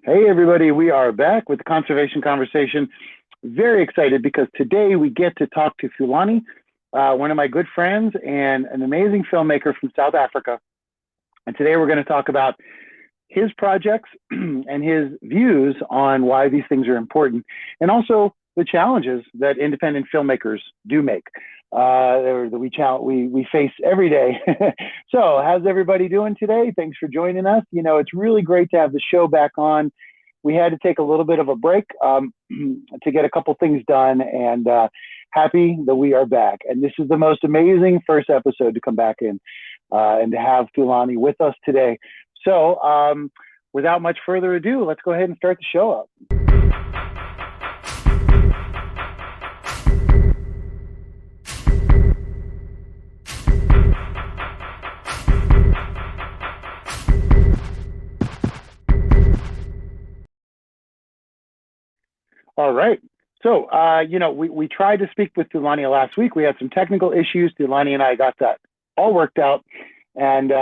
Hey, everybody, we are back with the Conservation Conversation. Very excited because today we get to talk to Thulani, one of my good friends and an amazing filmmaker from South Africa. And today we're going to talk about his projects and his views on why these things are important, and also the challenges that independent filmmakers do make. We face every day. So, how's everybody doing today? Thanks for joining us. You know, it's really great to have the show back on. We had to take a little bit of a break to get a couple things done, and happy that we are back. And this is the most amazing first episode to come back in and to have Thulani with us today. So, without much further ado, let's go ahead and start the show up. All right. So, we tried to speak with Thulani last week. We had some technical issues. Thulani and I got that all worked out. And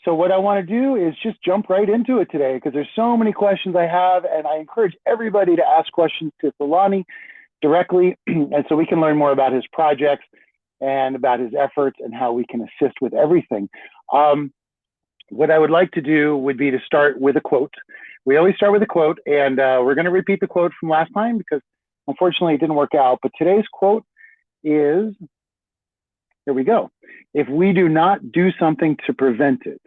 so what I want to do is just jump right into it today because there's so many questions I have, and I encourage everybody to ask questions to Thulani directly, and so we can learn more about his projects and about his efforts and how we can assist with everything. What I would like to do would be to start with a quote. We always start with a quote, and we're going to repeat the quote from last time because unfortunately it didn't work out. But today's quote is, here we go. If we do not do something to prevent it,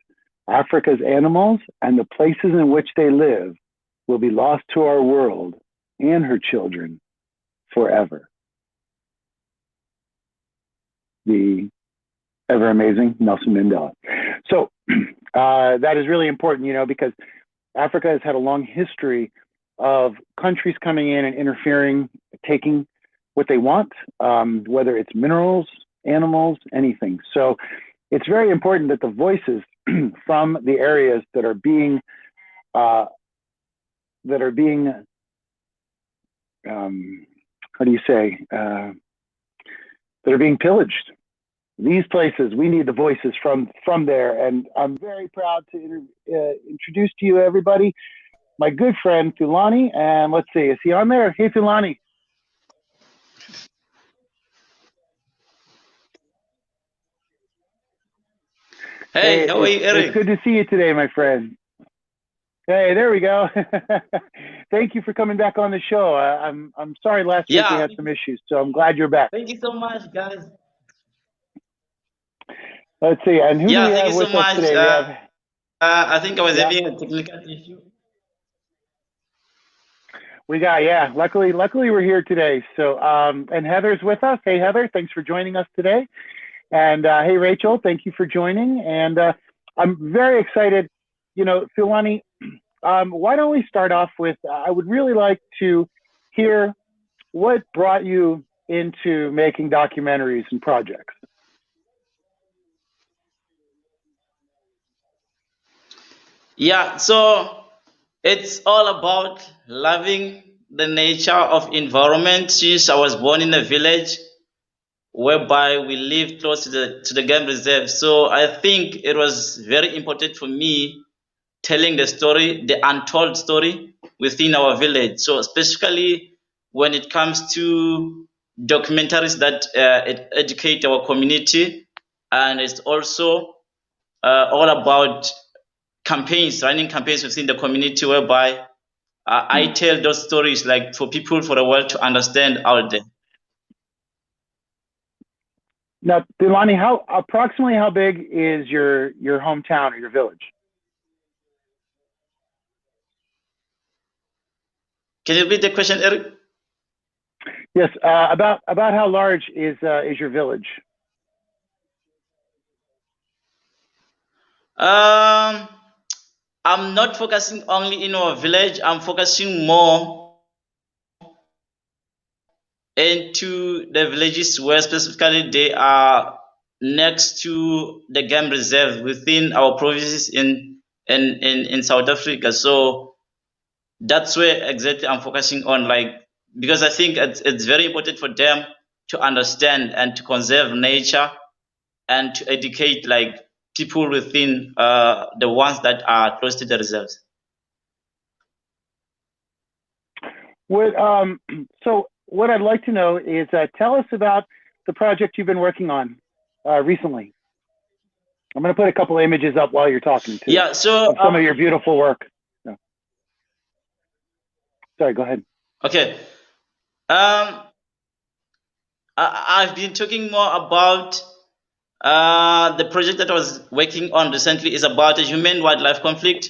Africa's animals and the places in which they live will be lost to our world and her children forever. The ever amazing Nelson Mandela. So that is really important, because Africa has had a long history of countries coming in and interfering, taking what they want, whether it's minerals, animals, anything. So it's very important that the voices from the areas that are being how do you say, that are being pillaged. These places, we need the voices from there. And I'm very proud to introduce to you, everybody, my good friend, Thulani. And let's see, is he on there? Hey, Thulani. Hey, how are you, Eric? It's good to see you today, my friend. Hey, there we go. Thank you for coming back on the show. I'm sorry last week we had some issues, so I'm glad you're back. Thank you so much, guys. Let's see, and who do we have with us today? I think I was having a technical issue. We got, luckily we're here today. So, and Heather's with us. Hey, Heather, thanks for joining us today. And hey, Rachel, thank you for joining. And I'm very excited. Thulani, why don't we start off with, I would really like to hear what brought you into making documentaries and projects. Yeah, so it's all about loving the nature of environment. Since I was born in a village whereby we live close to the game reserve, so I think it was very important for me telling the story, the untold story within our village. So specifically when it comes to documentaries that educate our community, and it's also all about running campaigns within the community whereby I tell those stories like for people, for the world to understand out there. Now, Thulani, approximately how big is your hometown or your village? Can you repeat the question, Eric? Yes, about how large is your village? I'm not focusing only in our village. I'm focusing more into the villages where specifically they are next to the game reserve within our provinces in South Africa. So that's where exactly I'm focusing on, because I think it's very important for them to understand and to conserve nature and to educate people within the ones that are close to the reserves. So what I'd like to know is tell us about the project you've been working on recently. I'm going to put a couple of images up while you're talking too. Yeah, so of some of your beautiful work. Yeah. Sorry, go ahead. okay. I've been talking more about the project that I was working on recently is about a human-wildlife conflict,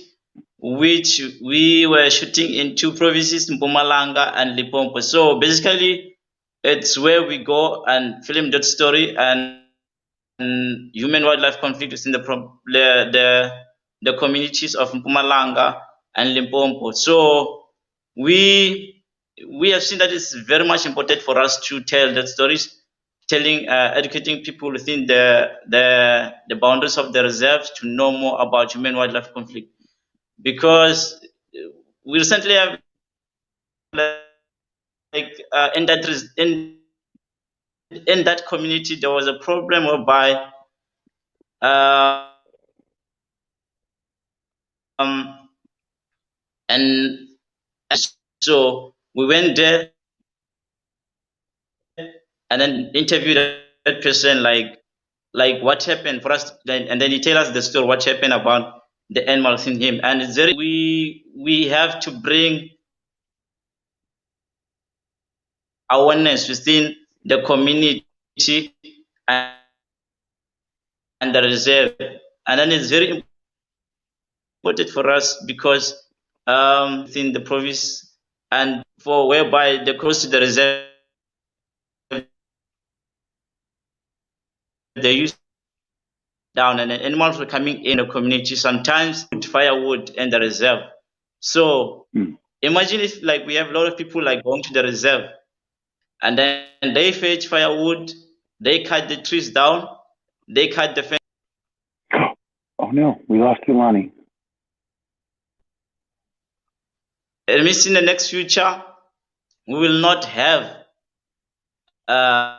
which we were shooting in two provinces, Mpumalanga and Limpopo. So basically, it's where we go and film that story and human-wildlife conflict within the communities of Mpumalanga and Limpopo. So we have seen that it's very much important for us to tell that stories, educating people within the boundaries of the reserves to know more about human wildlife conflict, because we recently have in that community there was a problem whereby um, and so we went there and then interviewed that person, like what happened for us, and then he tell us the story, what happened about the animals in him. And it's very, we have to bring awareness within the community and, the reserve. And then it's very important for us because within the province and for whereby the close to the reserve they used down and then animals were coming in the community sometimes with firewood in the reserve. So imagine if like we have a lot of people like going to the reserve and then they fetch firewood, they cut the trees down, they cut the fence. Oh no, we lost Thulani. It means in the next future we will not have uh,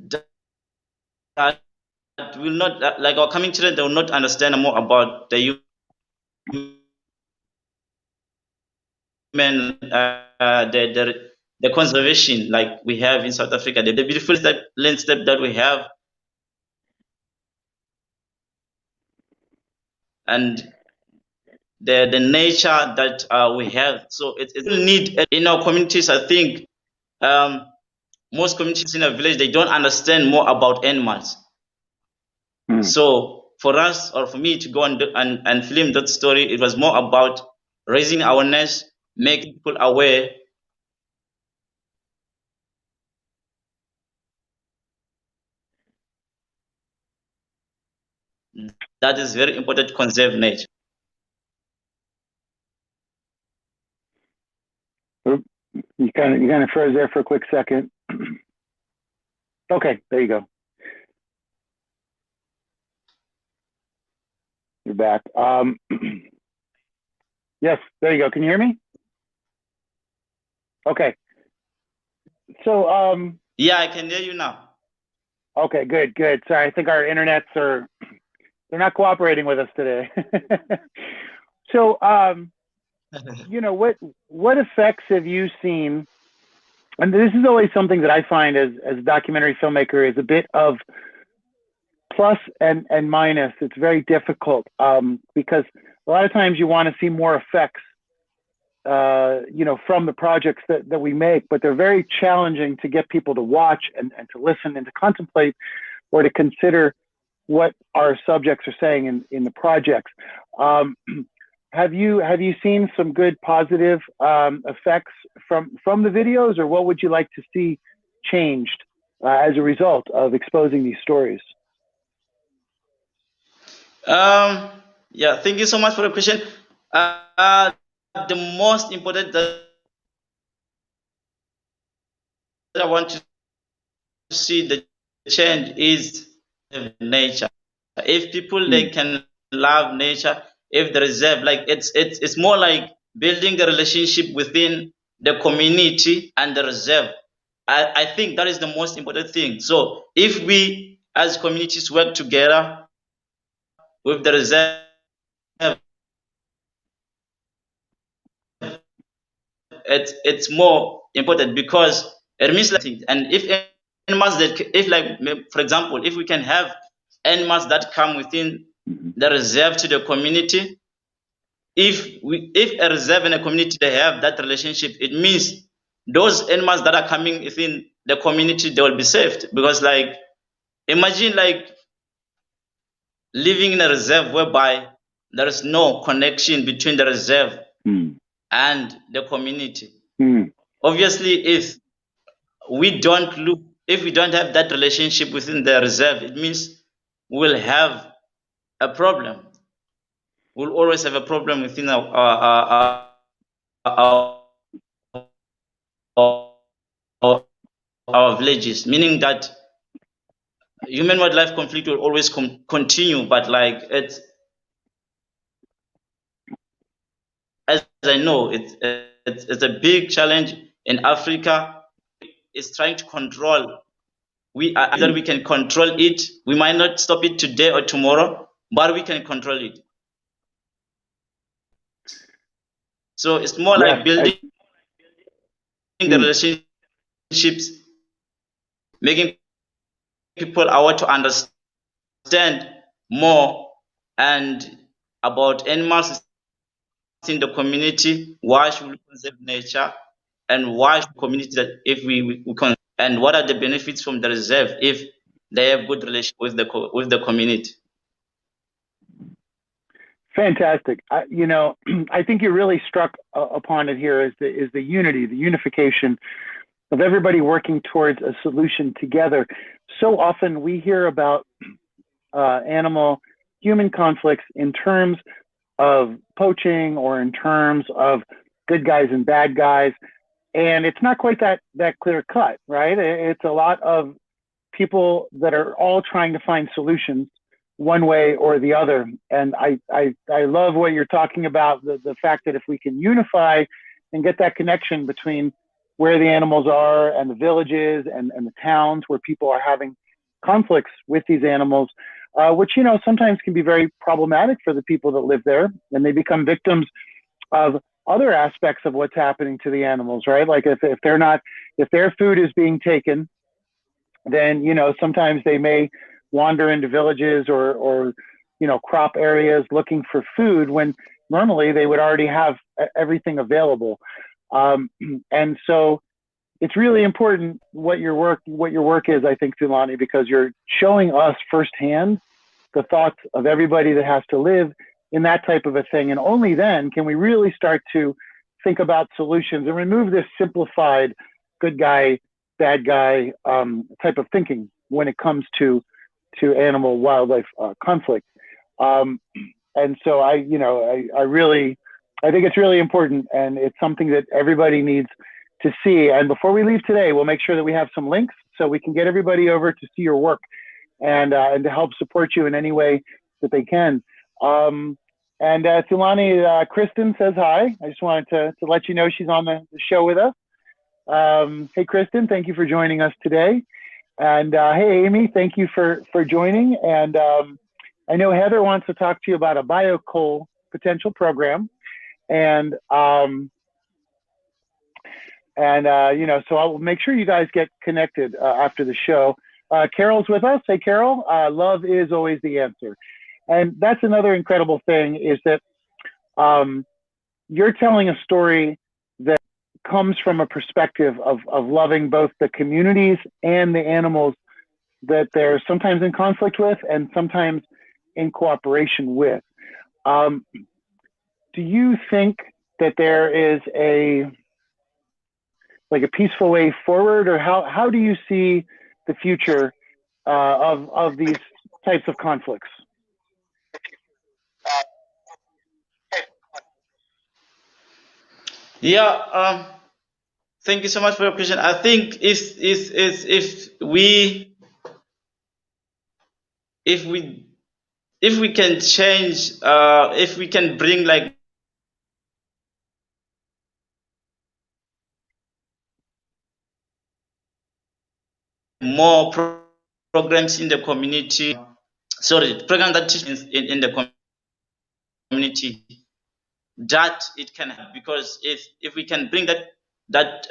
that will not like our coming children, they will not understand more about the human the conservation like we have in South Africa, the beautiful landscape that we have, and the nature that we have. So it will need in our communities. I think most communities in a village, they don't understand more about animals. So for us or for me to go and film that story, it was more about raising awareness, making people aware. That is very important to conserve nature. You kind of froze there for a quick second. Okay, there you go. You're back. Yes, there you go. Can you hear me? Okay. So yeah, I can hear you now. Okay, good. Sorry, I think our internets they're not cooperating with us today. So you know, what effects have you seen? And this is always something that I find as a documentary filmmaker is a bit of plus and minus. It's very difficult because a lot of times you want to see more effects, you know, from the projects that we make, but they're very challenging to get people to watch and to listen and to contemplate or to consider what our subjects are saying in the projects. Have you seen some good positive effects from the videos, or what would you like to see changed as a result of exposing these stories? Yeah, thank you so much for the question. The most important that I want to see the change is nature. If people they can love nature, if the reserve, like it's more like building a relationship within the community and the reserve. I think that is the most important thing. So if we as communities work together with the reserve, it's more important because it means like, and if animals that, if like, for example, if we can have animals that come within the reserve to the community, if a reserve and a community they have that relationship, it means those animals that are coming within the community, they will be saved. Because like, imagine like living in a reserve whereby there is no connection between the reserve and the community. Obviously, if we don't look, if we don't have that relationship within the reserve, it means we'll have a problem. We'll always have a problem within our, our villages, meaning that human wildlife conflict will always continue. But like, as I know, it's a big challenge in Africa. It's trying to control. We are either we can control it. We might not stop it today or tomorrow, but we can control it. So it's more like building the relationships, making people aware to understand more and about animals in the community. Why should we conserve nature, and why should community that if we and what are the benefits from the reserve if they have good relationship with the community. Fantastic. I think you really struck upon it here is the unity, the unification of everybody working towards a solution together. So often we hear about animal human conflicts in terms of poaching or in terms of good guys and bad guys. And it's not quite that clear cut, right? It's a lot of people that are all trying to find solutions one way or the other. And I love what you're talking about, the fact that if we can unify and get that connection between where the animals are and the villages and the towns where people are having conflicts with these animals, which, sometimes can be very problematic for the people that live there, and they become victims of other aspects of what's happening to the animals, right? Like if their food is being taken, then, sometimes they may wander into villages or crop areas looking for food when normally they would already have everything available. And so it's really important what your work is, I think, Thulani, because you're showing us firsthand the thoughts of everybody that has to live in that type of a thing. And only then can we really start to think about solutions and remove this simplified good guy, bad guy type of thinking when it comes to animal wildlife conflict. And so I think it's really important, and it's something that everybody needs to see. And before we leave today, we'll make sure that we have some links so we can get everybody over to see your work and to help support you in any way that they can. And Thulani, Kristen says hi. I just wanted to let you know she's on the show with us. Hey, Kristen, thank you for joining us today. And hey, Amy, thank you for joining. And I know Heather wants to talk to you about a biocoal potential program. And so I'll make sure you guys get connected after the show. Carol's with us. Hey, Carol, love is always the answer. And that's another incredible thing is that you're telling a story that comes from a perspective of loving both the communities and the animals that they're sometimes in conflict with and sometimes in cooperation with. Do you think that there is a peaceful way forward, or how do you see the future of these types of conflicts? Yeah, thank you so much for your question. I think if we can change, if we can bring like more programs in the community, programs that teach in the community, that it can help. Because if we can bring that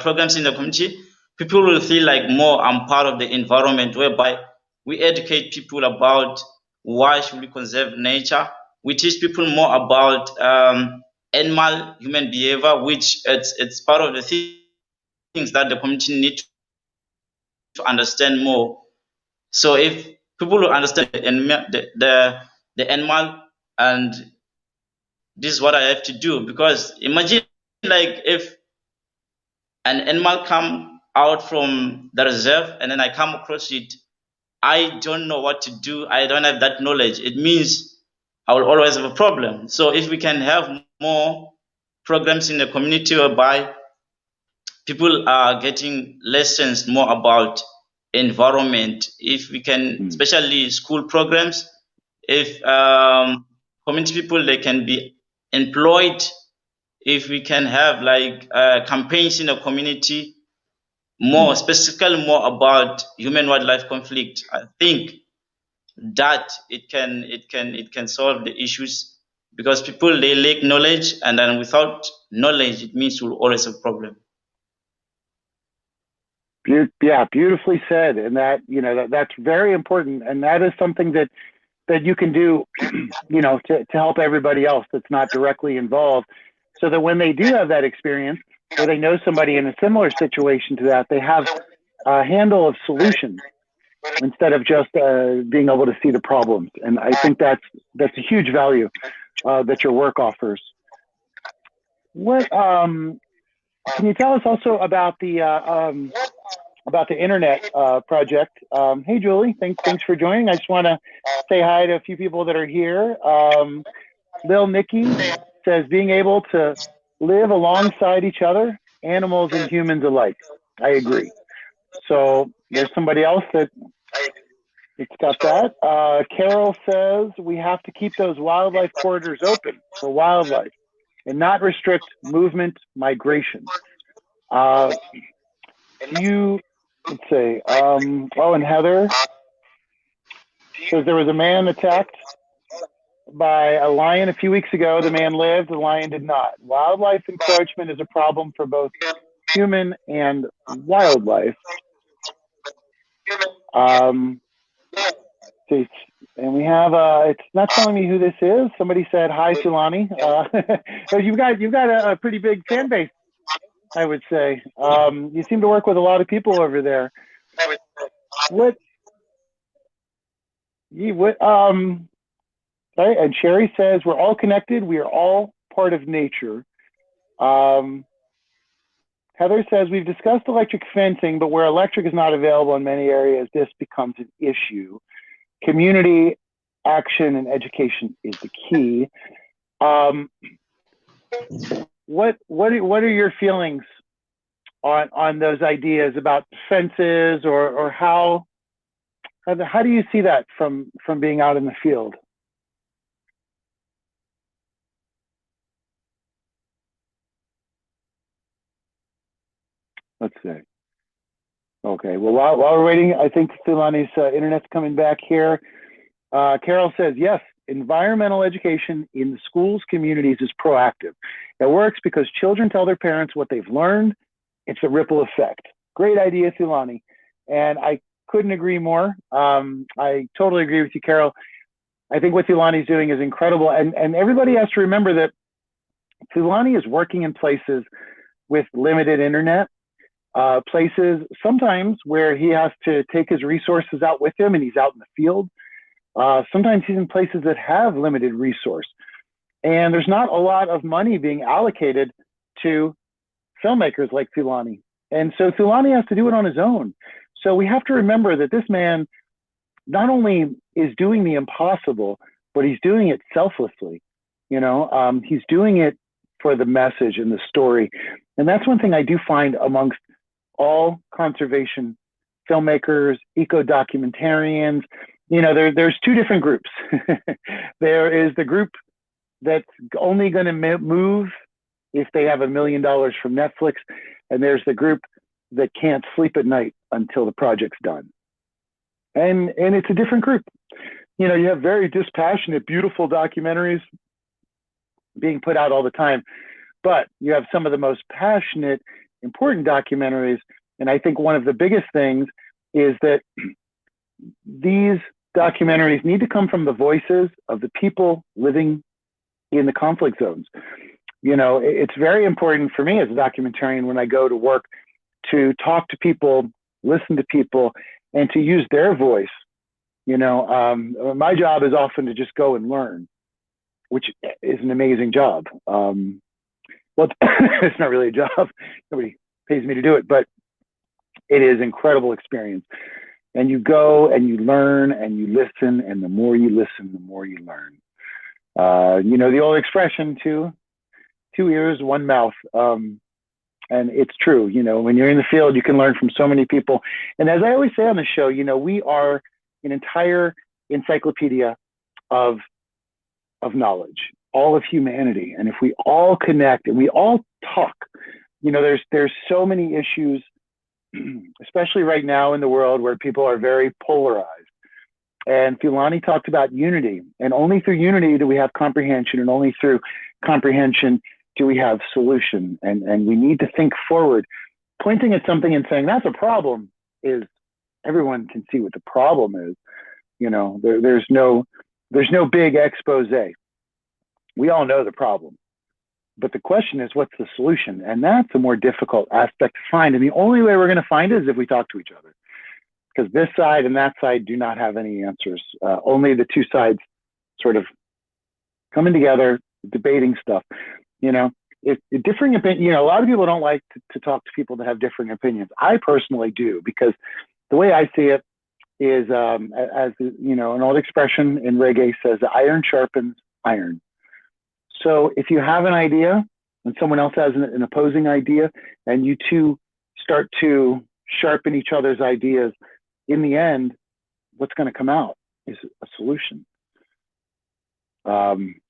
programs in the community, people will feel like more I'm part of the environment, whereby we educate people about why should we conserve nature. We teach people more about animal human behavior, which it's part of the things that the community need to understand more. So if people will understand the animal, and this is what I have to do. Because imagine, like, if an animal come out from the reserve and then I come across it, I don't know what to do. I don't have that knowledge. It means I will always have a problem. So if we can have more programs in the community whereby people are getting lessons more about environment, if we can, especially school programs, if community people, they can be employed, if we can have like campaigns in the community, more specifically more about human wildlife conflict, I think that it can solve the issues. Because people, they lack knowledge, and then without knowledge, it means we'll always have a problem. Yeah, beautifully said. And that's very important. And that is something that you can do, to help everybody else that's not directly involved, so that when they do have that experience, or they know somebody in a similar situation to that, they have a handle of solutions instead of just being able to see the problems. And I think that's a huge value that your work offers. What can you tell us also about the internet project? Hey, Julie, thanks for joining. I just want to say hi to a few people that are here. Lil Nikki says being able to live alongside each other, animals and humans alike. I agree. So there's somebody else that's got that. Carol says we have to keep those wildlife corridors open for wildlife and not restrict movement, migration. Let's see. And Heather says there was a man attacked by a lion a few weeks ago. The man lived, the lion did not. Wildlife encroachment is a problem for both human and wildlife. And we have it's not telling me who this is. Somebody said hi, Thulani. You've got a pretty big fan base, I would say. You seem to work with a lot of people over there. Right? And Sherry says we're all connected. We are all part of nature. Heather says we've discussed electric fencing, but where electric is not available in many areas, this becomes an issue. Community action and education is the key. What are your feelings on those ideas about fences, or how do you see that from being out in the field? Let's see. Okay. Well, while we're waiting, I think Thulani's internet's coming back here. Carol says, yes, environmental education in the schools, communities is proactive. It works because children tell their parents what they've learned. It's a ripple effect. Great idea, Thulani. And I couldn't agree more. I totally agree with you, Carol. I think what Thulani's doing is incredible. And everybody has to remember that Thulani is working in places with limited internet, places sometimes where he has to take his resources out with him and he's out in the field. Sometimes he's in places that have limited resource. And there's not a lot of money being allocated to filmmakers like Thulani. And so Thulani has to do it on his own. So we have to remember that this man not only is doing the impossible, but he's doing it selflessly. He's doing it for the message and the story. And that's one thing I do find amongst all conservation filmmakers, eco-documentarians. There's two different groups. There is the group that's only going to move if they have $1 million from Netflix. And there's the group that can't sleep at night until the project's done. and it's a different group. You know, you have very dispassionate, beautiful documentaries being put out all the time, but you have some of the most passionate, important documentaries. And I think one of the biggest things is that these documentaries need to come from the voices of the people living in the conflict zones. You know, it's very important for me as a documentarian when I go to work to talk to people, listen to people, and to use their voice. You know, my job is often to just go and learn, which is an amazing job. Well, it's not really a job. Nobody pays me to do it, but it is incredible experience. And you go and you learn and you listen, and the more you listen, the more you learn. You know, the old expression, two ears, one mouth. And it's true. You know, when you're in the field, you can learn from so many people. And as I always say on the show, you know, we are an entire encyclopedia of knowledge, all of humanity. And if we all connect and we all talk, you know, there's so many issues, especially right now in the world where people are very polarized. And Thulani talked about unity, and only through unity do we have comprehension, and only through comprehension do we have solution. And we need to think forward. Pointing at something and saying that's a problem is, everyone can see what the problem is. You know, there's no big expose. We all know the problem, but the question is, what's the solution? And that's a more difficult aspect to find. And the only way we're going to find it is if we talk to each other, because this side and that side do not have any answers. Only the two sides sort of coming together, debating stuff. You know, if differing opinion, you know, a lot of people don't like to talk to people that have differing opinions. I personally do, because the way I see it is, as you know, an old expression in reggae says, iron sharpens iron. So if you have an idea and someone else has an opposing idea, and you two start to sharpen each other's ideas, in the end, what's going to come out is a solution.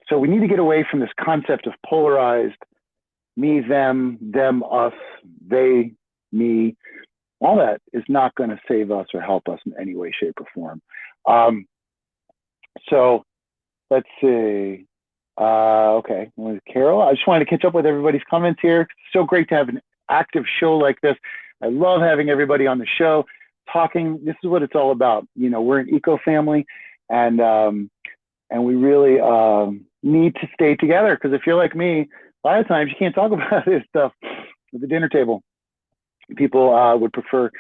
So we need to get away from this concept of polarized me, them, us, they, me. All that is not going to save us or help us in any way, shape, or form. So let's see. Okay, Carol, I just wanted to catch up with everybody's comments here. It's so great to have an active show like this. I love having everybody on the show talking. This is what it's all about. You know, we're an eco family, and we really need to stay together, because if you're like me, a lot of times you can't talk about this stuff at the dinner table. People would prefer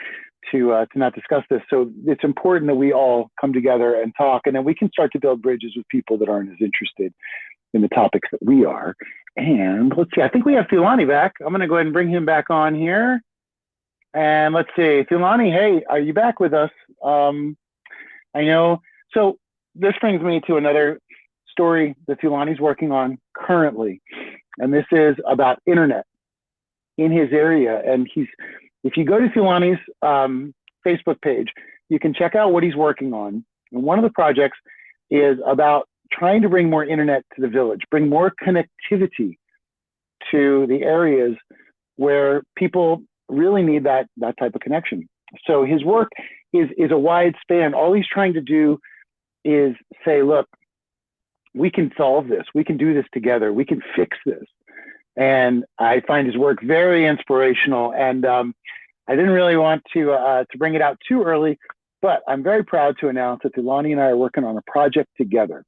to not discuss this. So it's important that we all come together and talk, and then we can start to build bridges with people that aren't as interested in the topics that we are. And let's see, I think we have Thulani back. I'm going to go ahead and bring him back on here. And let's see, Thulani, hey, are you back with us? I know. So this brings me to another story that Thulani's working on currently. And this is about internet in his area. And if you go to Thulani's Facebook page, you can check out what he's working on. And one of the projects is about trying to bring more internet to the village, bring more connectivity to the areas where people really need that type of connection. So his work is a wide span. All he's trying to do is say, look, we can solve this. We can do this together. We can fix this. And I find his work very inspirational. And I didn't really want to bring it out too early, but I'm very proud to announce that Thulani and I are working on a project together.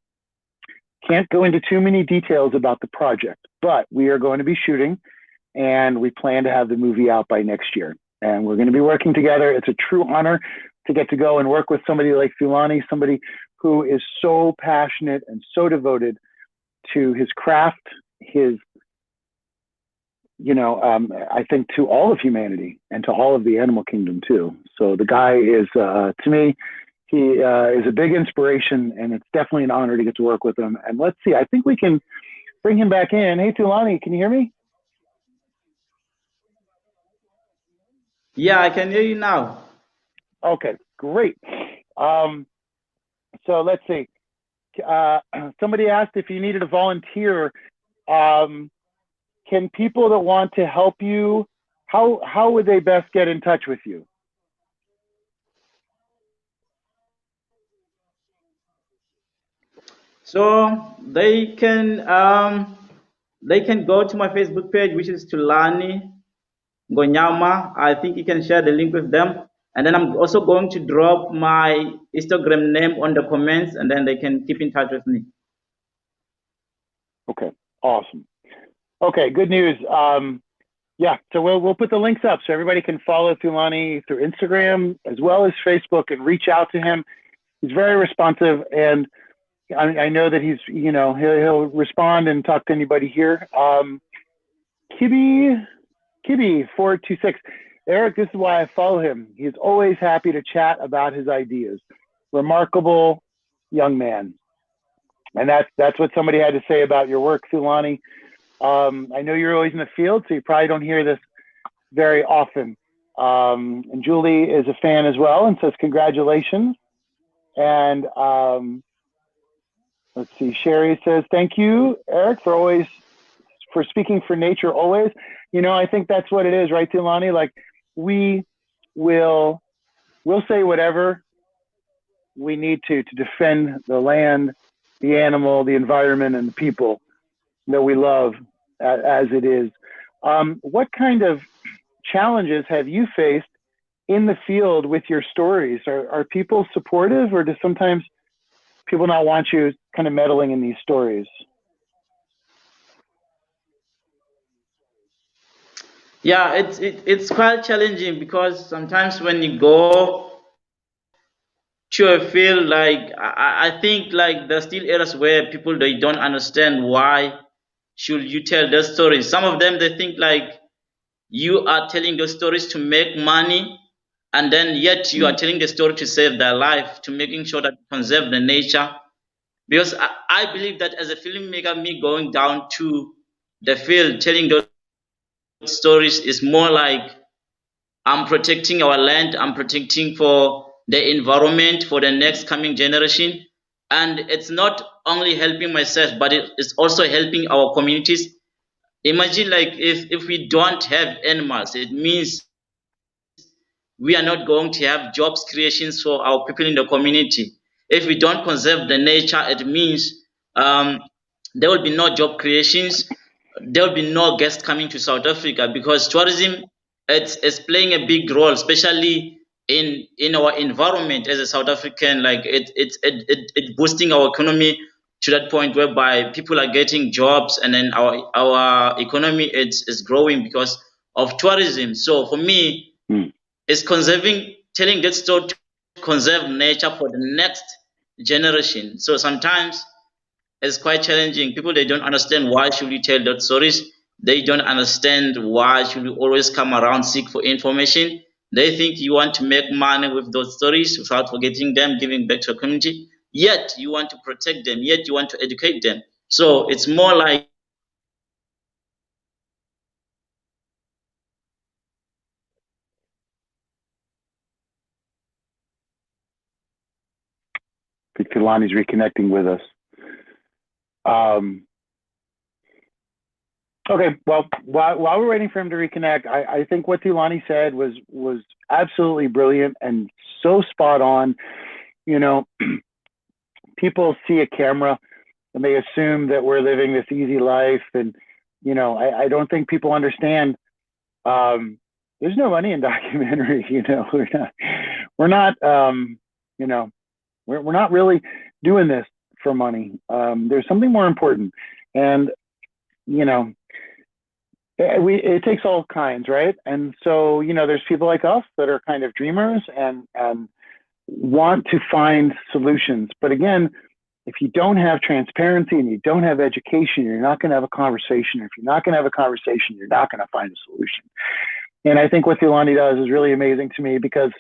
Can't go into too many details about the project, but we are going to be shooting, and we plan to have the movie out by next year. And we're going to be working together. It's a true honor to get to go and work with somebody like Thulani, somebody who is so passionate and so devoted to his craft, his, I think to all of humanity and to all of the animal kingdom too. So the guy is, to me, he is a big inspiration, and it's definitely an honor to get to work with him. And let's see, I think we can bring him back in. Hey, Thulani, can you hear me? Yeah, I can hear you now. Okay, great. So let's see. Somebody asked if you needed a volunteer. Can people that want to help you, how would they best get in touch with you? So they can go to my Facebook page, which is Thulani Nghonyama. I think you can share the link with them. And then I'm also going to drop my Instagram name on the comments, and then they can keep in touch with me. Okay, awesome. Okay, good news. Yeah, so we'll put the links up so everybody can follow Thulani through Instagram as well as Facebook and reach out to him. He's very responsive, and I know that he'll respond and talk to anybody here. Kibby 426. Eric, this is why I follow him. He's always happy to chat about his ideas. Remarkable young man. And that's what somebody had to say about your work, Thulani. I know you're always in the field, so you probably don't hear this very often. And Julie is a fan as well and says congratulations. And let's see, Sherry says, thank you, Eric, for speaking for nature always. I think that's what it is, right, Thulani? Like, we'll say whatever we need to defend the land, the animal, the environment, and the people that we love as it is. What kind of challenges have you faced in the field with your stories? Are people supportive, or do sometimes people not want you kind of meddling in these stories? Yeah, it's quite challenging because sometimes when you go to a field, like I think like there's still areas where people they don't understand why should you tell those stories. Some of them they think like you are telling those stories to make money, and then yet you are telling the story to save their life, to making sure that you conserve the nature. Because I believe that as a filmmaker, me going down to the field telling those stories is more like I'm protecting our land, I'm protecting for the environment for the next coming generation. And it's not only helping myself, but it's also helping our communities. Imagine like if we don't have animals, it means we are not going to have jobs creations for our people in the community. If we don't conserve the nature, it means there will be no job creations. There will be no guests coming to South Africa because tourism it's playing a big role, especially in our environment as a South African. Like it boosting our economy to that point whereby people are getting jobs, and then our economy is growing because of tourism. So for me, is conserving, telling that story to conserve nature for the next generation. So sometimes it's quite challenging. People they don't understand why should we tell that stories. They don't understand why should we always come around seek for information. They think you want to make money with those stories without forgetting them, giving back to the community. Yet you want to protect them. Yet you want to educate them. So it's more like I think Thulani's reconnecting with us. Okay, well, while we're waiting for him to reconnect, I think what Thulani said was absolutely brilliant and so spot on. People see a camera and they assume that we're living this easy life, and I don't think people understand. There's no money in documentary. We're not we're not really doing this for money. There's something more important, and it takes all kinds, right? And so there's people like us that are kind of dreamers and want to find solutions. But again, if you don't have transparency and you don't have education, you're not going to have a conversation. If you're not going to have a conversation, you're not going to find a solution. And I think what Thulani does is really amazing to me because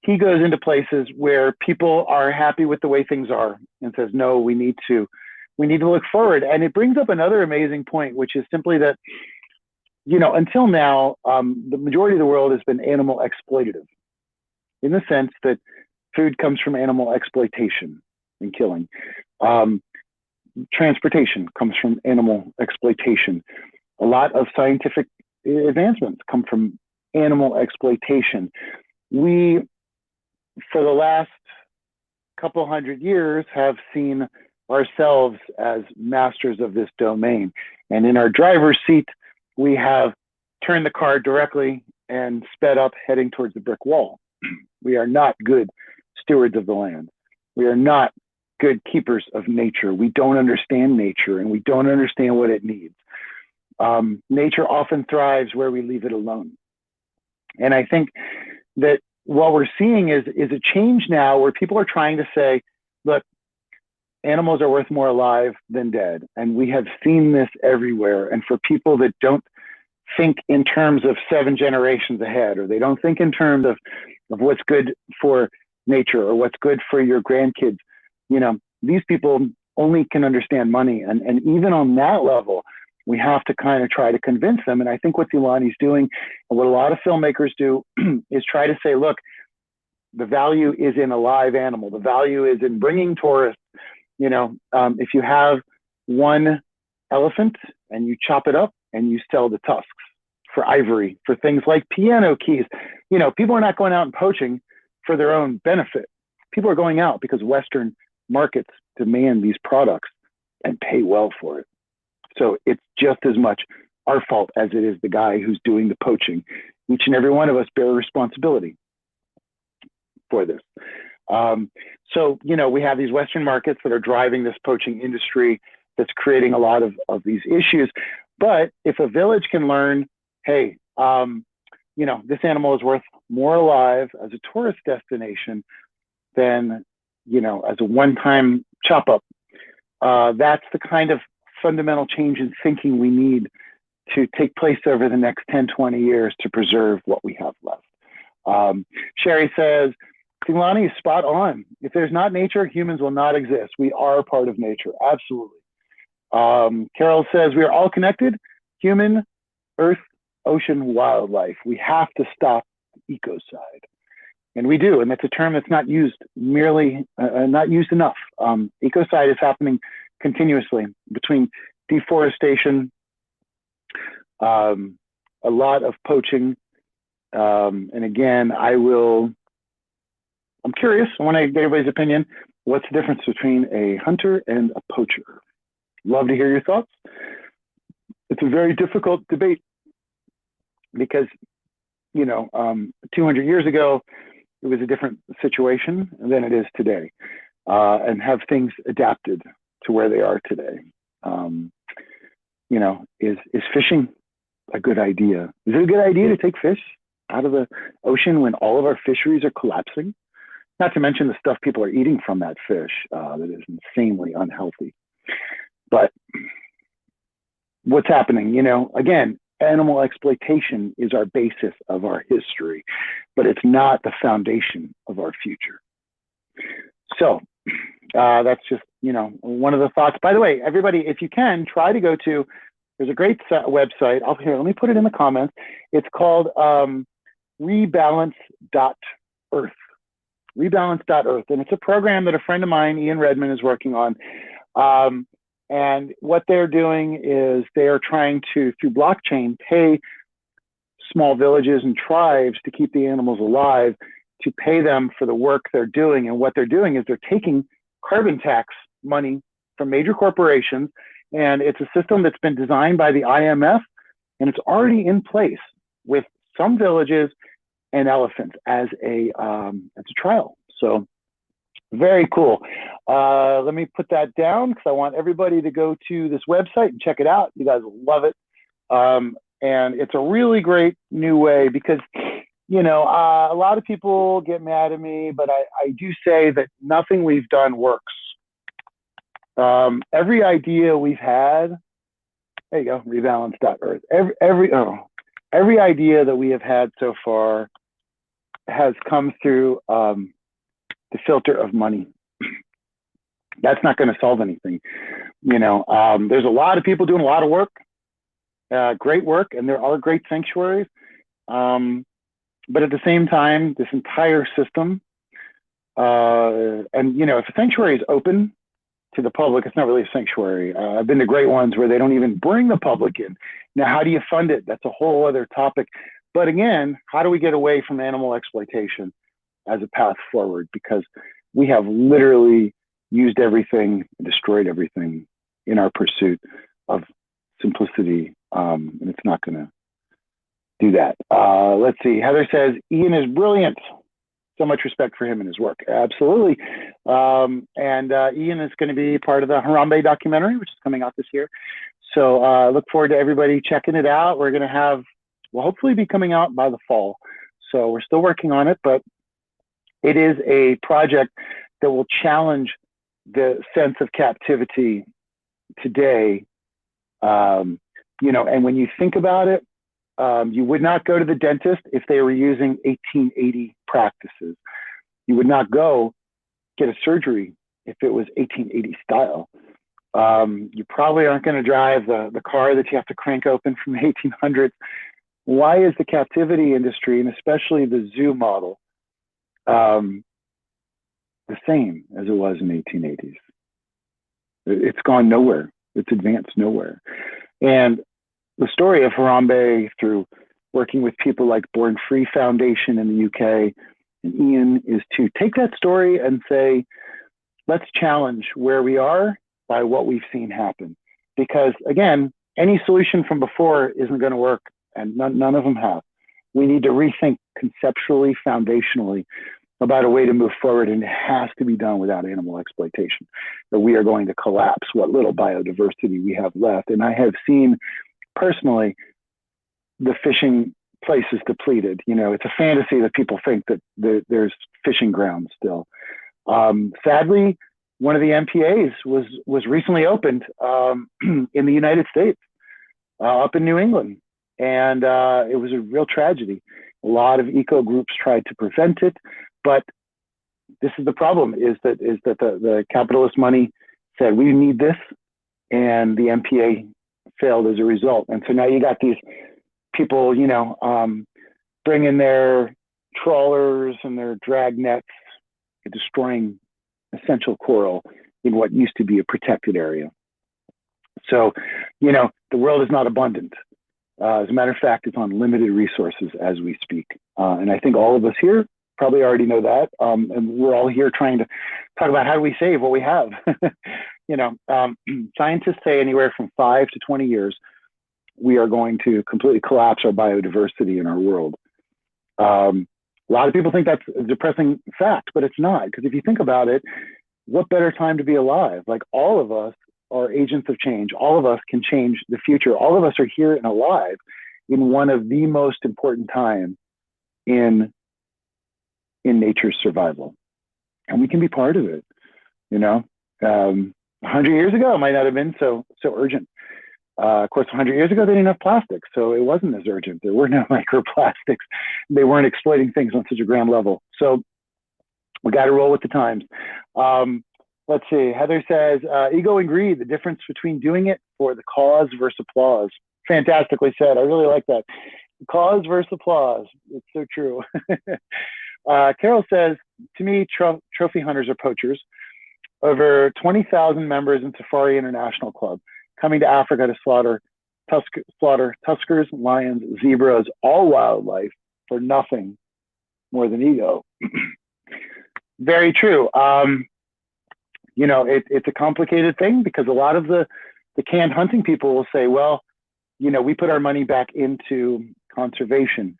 he goes into places where people are happy with the way things are and says, no, we need to look forward. And it brings up another amazing point, which is simply that, until now, the majority of the world has been animal exploitative in the sense that food comes from animal exploitation and killing. Transportation comes from animal exploitation. A lot of scientific advancements come from animal exploitation. We, for the last couple hundred years have seen ourselves as masters of this domain. And in our driver's seat, we have turned the car directly and sped up, heading towards the brick wall. We are not good stewards of the land. We are not good keepers of nature. We don't understand nature, and we don't understand what it needs. Nature often thrives where we leave it alone. And I think that what we're seeing is a change now where people are trying to say, look, animals are worth more alive than dead. And we have seen this everywhere. And for people that don't think in terms of 7 generations ahead, or they don't think in terms of what's good for nature or what's good for your grandkids, you know, these people only can understand money. And even on that level, we have to kind of try to convince them. And I think what Thulani's doing, and what a lot of filmmakers do, is try to say, look, the value is in a live animal. The value is in bringing tourists. You know, if you have one elephant and you chop it up and you sell the tusks for ivory, for things like piano keys, you know, people are not going out and poaching for their own benefit. People are going out because Western markets demand these products and pay well for it. So it's just as much our fault as it is the guy who's doing the poaching. Each and every one of us bear responsibility for this. So, you know, we have these Western markets that are driving this poaching industry that's creating a lot of these issues. But if a village can learn, hey, you know, this animal is worth more alive as a tourist destination than, you know, as a one-time chop up, that's the kind of fundamental change in thinking we need to take place over the next 10, 20 years to preserve what we have left. Sherry says, Thulani is spot on. If there's not nature, humans will not exist. We are part of nature. Absolutely. Carol says, we are all connected, human, earth, ocean, wildlife. We have to stop the ecocide. And we do, and that's a term that's not used not used enough. Ecocide is happening continuously between deforestation, a lot of poaching, and again, I'm curious, I want to get everybody's opinion. What's the difference between a hunter and a poacher? Love to hear your thoughts. It's a very difficult debate because, you know, 200 years ago, it was a different situation than it is today, and have things adapted to where they are today. You know, is fishing a good idea? Is it a good idea to take fish out of the ocean when all of our fisheries are collapsing? Not to mention the stuff people are eating from that fish that is insanely unhealthy. But what's happening, you know, again, animal exploitation is our basis of our history, but it's not the foundation of our future. So that's just, you know, one of the thoughts. By the way, everybody, if you can, try to go to, there's a great website. Here, let me put it in the comments. It's called rebalance.earth. Rebalance.earth. And it's a program that a friend of mine, Ian Redmond, is working on. And what they're doing is they are trying to, through blockchain, pay small villages and tribes to keep the animals alive, to pay them for the work they're doing. And what they're doing is they're taking carbon tax money from major corporations. And it's a system that's been designed by the IMF, and it's already in place with some villages and elephants as a trial. So very cool. Let me put that down because I want everybody to go to this website and check it out. You guys will love it. And it's a really great new way because, you know, a lot of people get mad at me, but I do say that nothing we've done works. Every idea we've had, there you go, rebalance.earth. Every idea that we have had so far has come through the filter of money. That's not going to solve anything. You know, there's a lot of people doing a lot of work, great work, and there are great sanctuaries. But at the same time, this entire system, and, you know, if a sanctuary is open to the public, it's not really a sanctuary. I've been to great ones where they don't even bring the public in. Now, how do you fund it? That's a whole other topic. But again, how do we get away from animal exploitation as a path forward? Because we have literally used everything, destroyed everything in our pursuit of simplicity, and it's not going to do that. Let's see. Heather says, Ian is brilliant. So much respect for him and his work. Absolutely. And Ian is going to be part of the Harambe documentary, which is coming out this year. So look forward to everybody checking it out. We're going to have, we'll hopefully be coming out by the fall. So we're still working on it, but it is a project that will challenge the sense of captivity today. You know, and when you think about it, you would not go to the dentist if they were using 1880 practices. You would not go get a surgery if it was 1880 style. You probably aren't going to drive the car that you have to crank open from the 1800s. Why is the captivity industry, and especially the zoo model, the same as it was in the 1880s? It's gone nowhere. It's advanced nowhere. And the story of Harambe, through working with people like Born Free Foundation in the UK, and Ian, is to take that story and say, let's challenge where we are by what we've seen happen. Because again, any solution from before isn't going to work, and none of them have. We need to rethink conceptually, foundationally, about a way to move forward, and it has to be done without animal exploitation. That we are going to collapse what little biodiversity we have left. And I have seen personally the fishing places depleted. You know, it's a fantasy that people think that there's fishing grounds still. Sadly, one of the MPAs was recently opened in the United States, up in New England, and it was a real tragedy. A lot of eco groups tried to prevent it, but this is the problem: is that the capitalist money said we need this, and the MPA failed as a result. And so now you got these people, you know, bringing their trawlers and their drag nets and destroying essential coral in what used to be a protected area. So, you know, the world is not abundant. As a matter of fact, it's on limited resources as we speak. And I think all of us here probably already know that. And we're all here trying to talk about how do we save what we have. You know, scientists say anywhere from 5 to 20 years, we are going to completely collapse our biodiversity in our world. A lot of people think that's a depressing fact, but it's not. Because if you think about it, what better time to be alive? Like, all of us are agents of change. All of us can change the future. All of us are here and alive in one of the most important times in nature's survival. And we can be part of it, you know? 100 years ago, it might not have been so urgent. Of course, 100 years ago, they didn't have plastics, so it wasn't as urgent. There were no microplastics. They weren't exploiting things on such a grand level. So we got to roll with the times. Let's see. Heather says, ego and greed, the difference between doing it for the cause versus applause. Fantastically said. I really like that. Cause versus applause. It's so true. Carol says, to me, trophy hunters are poachers. Over 20,000 members in Safari International Club coming to Africa to slaughter tuskers, lions, zebras, all wildlife for nothing more than ego. Very true. You know, it's a complicated thing, because a lot of the canned hunting people will say, well, you know, we put our money back into conservation.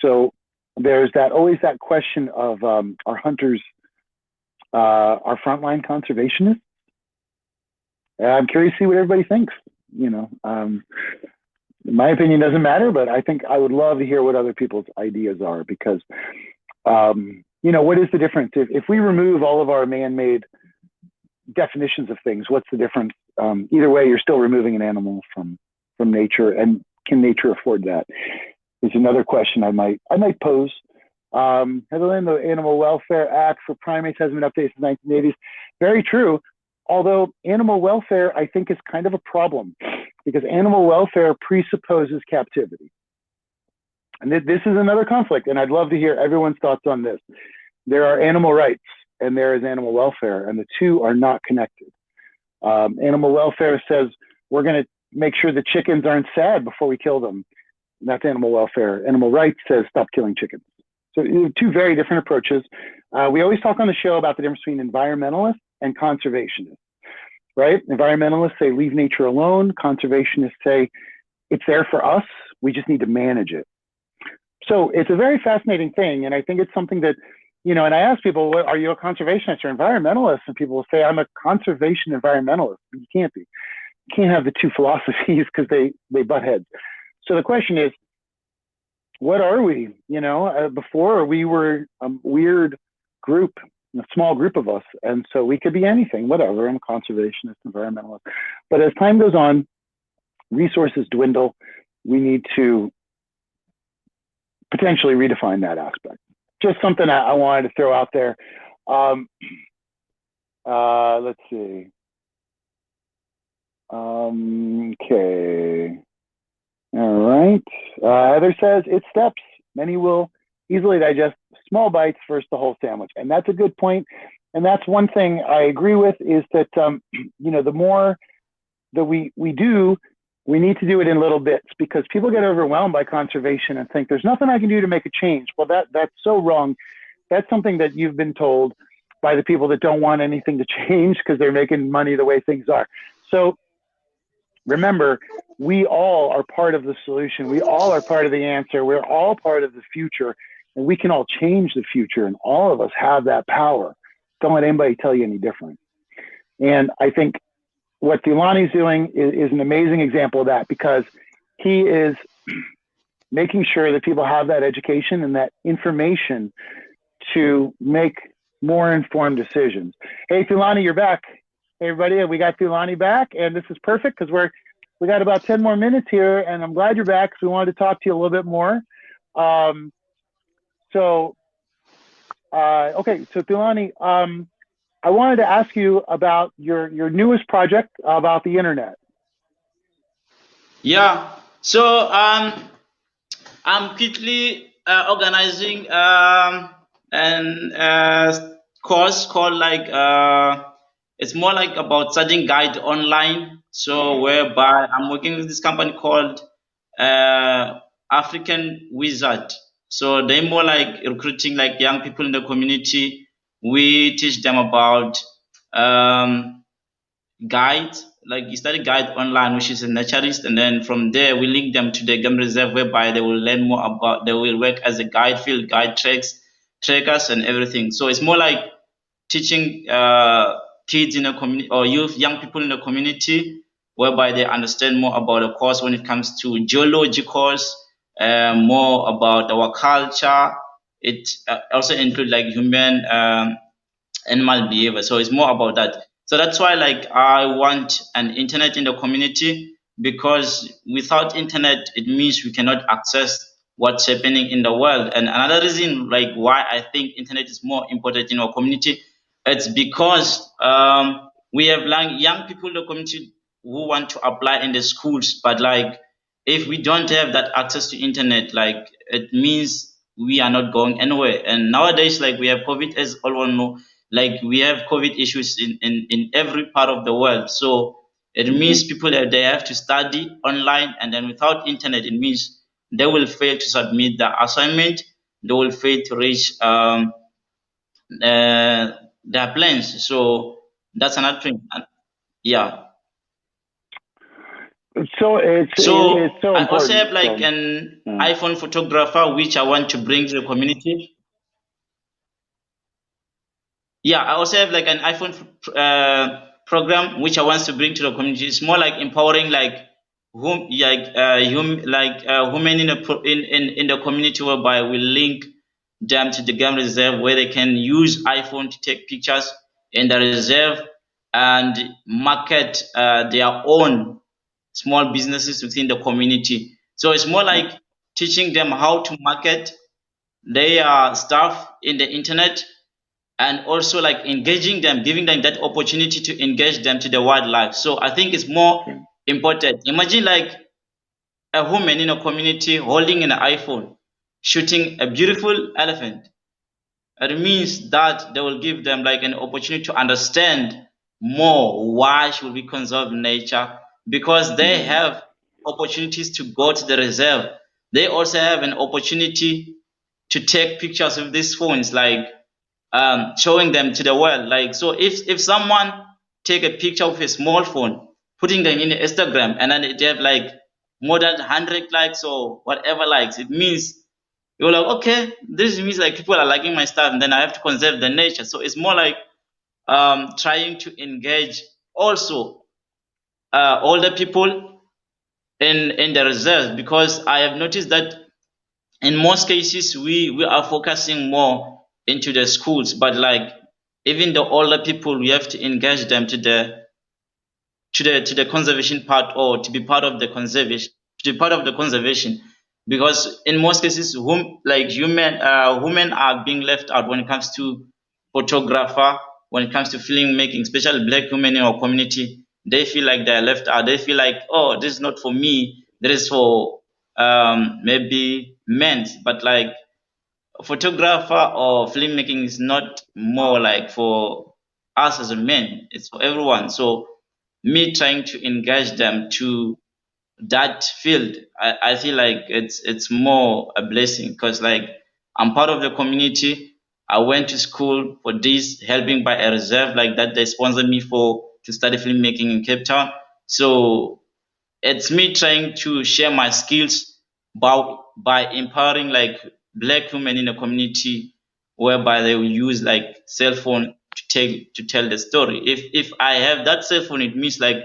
So there's always that question of, are hunters our frontline conservationists? I'm curious to see what everybody thinks. You know, my opinion doesn't matter, but I think I would love to hear what other people's ideas are, because, you know, what is the difference? If we remove all of our man-made definitions of things, what's the difference? Either way, you're still removing an animal from nature, and can nature afford that? Is another question I might pose. Heather, the Animal Welfare Act for primates hasn't been updated since the 1980s. Very true. Although animal welfare, I think, is kind of a problem, because animal welfare presupposes captivity. And this is another conflict, and I'd love to hear everyone's thoughts on this. There are animal rights and there is animal welfare, and the two are not connected. Animal welfare says we're going to make sure the chickens aren't sad before we kill them. That's animal welfare. Animal rights says stop killing chickens. So two very different approaches. We always talk on the show about the difference between environmentalists and conservationists, right? Environmentalists say leave nature alone. Conservationists say it's there for us. We just need to manage it. So it's a very fascinating thing. And I think it's something that, and I ask people, are you a conservationist or environmentalist? And people will say, I'm a conservation environmentalist. You can't be. You can't have the two philosophies because they butt heads. So the question is, what are we? Before we were a weird group, a small group of us. And so we could be anything, whatever. I'm a conservationist, environmentalist. But as time goes on, resources dwindle. We need to potentially redefine that aspect. Just something I wanted to throw out there. Let's see. Okay. All right. Heather says, it's steps. Many will easily digest small bites versus the whole sandwich. And that's a good point. And that's one thing I agree with is that, the more that we do, we need to do it in little bits because people get overwhelmed by conservation and think there's nothing I can do to make a change. Well, that's so wrong. That's something that you've been told by the people that don't want anything to change because they're making money the way things are. So remember, we all are part of the solution. We all are part of the answer. We're all part of the future, and we can all change the future, and all of us have that power. Don't let anybody tell you any different. And I think what Thulani's doing is an amazing example of that because he is making sure that people have that education and that information to make more informed decisions. Hey, Thulani, you're back. Hey, everybody, we got Thulani back, and this is perfect because we got about 10 more minutes here, and I'm glad you're back because we wanted to talk to you a little bit more. Okay, so Thulani, I wanted to ask you about your newest project about the internet. Yeah. So I'm quickly organizing an course called it's more like about studying guide online. So whereby I'm working with this company called African Wizard. So they're more like recruiting like young people in the community. We teach them about guides, like you study guide online, which is a naturalist, and then from there we link them to the game reserve whereby they will learn more about, they will work as a guide, field guide trackers and everything. So it's more like teaching kids in a community or young people in the community whereby they understand more about the course when it comes to geology course, more about our culture. It also includes like human animal behavior. So it's more about that. So that's why like I want an internet in the community because without internet it means we cannot access what's happening in the world. And another reason like why I think internet is more important in our community, it's because we have like young people in the community who want to apply in the schools, but like if we don't have that access to internet, like it means we are not going anywhere. And nowadays, like we have COVID, as all one know, like we have COVID issues in every part of the world. So it means people they have to study online, and then without internet, it means they will fail to submit the assignment. They will fail to reach their plans. So that's another thing. Yeah. So it's So so I also important. have like an iPhone photographer which I want to bring to the community. Yeah, I also have like an iPhone program which I want to bring to the community. It's more like empowering like women in in the community whereby we link them to the game reserve where they can use iPhone to take pictures in the reserve and market their own small businesses within the community. So it's more like teaching them how to market their stuff in the internet and also like engaging them, giving them that opportunity to engage them to the wildlife. So I think it's more important. Imagine like a woman in a community holding an iPhone, shooting a beautiful elephant. It means that they will give them like an opportunity to understand more why should we conserve nature because they have opportunities to go to the reserve. They also have an opportunity to take pictures with these phones, like showing them to the world. Like, so if someone take a picture with a small phone, putting them in Instagram, and then they have like more than 100 likes or whatever likes, it means you're like, okay, this means like people are liking my stuff, and then I have to conserve the nature. So it's more like trying to engage also older people in the reserves, because I have noticed that in most cases we are focusing more into the schools, but like even the older people, we have to engage them to the conservation part, or to be part of the conservation, because in most cases like women are being left out when it comes to photographer, when it comes to filmmaking, especially black women in our community. They feel like they're left out. They feel like, oh, this is not for me, this is for maybe men. But like photographer or filmmaking is not more like for us as a men, it's for everyone. So me trying to engage them to that field, I feel like it's more a blessing, because like I'm part of the community. I went to school for this, helping by a reserve like that they sponsored me for to study filmmaking in Cape Town. So it's me trying to share my skills by empowering like black women in the community, whereby they will use like cell phone to tell the story. If I have that cell phone, it means like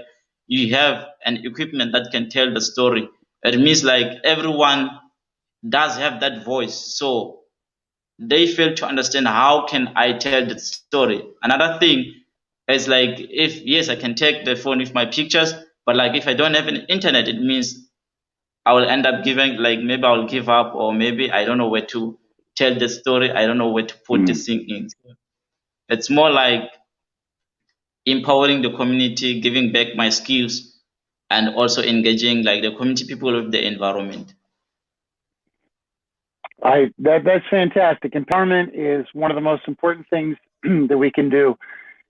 you have an equipment that can tell the story. It means like everyone does have that voice. So they fail to understand, how can I tell the story? Another thing is like, if yes, I can take the phone with my pictures, but like if I don't have an internet, it means I will end up giving, like maybe I'll give up, or maybe I don't know where to tell the story. I don't know where to put Mm. this thing in. It's more like empowering the community, giving back my skills, and also engaging like the community people of the environment. That's fantastic. Empowerment is one of the most important things that we can do,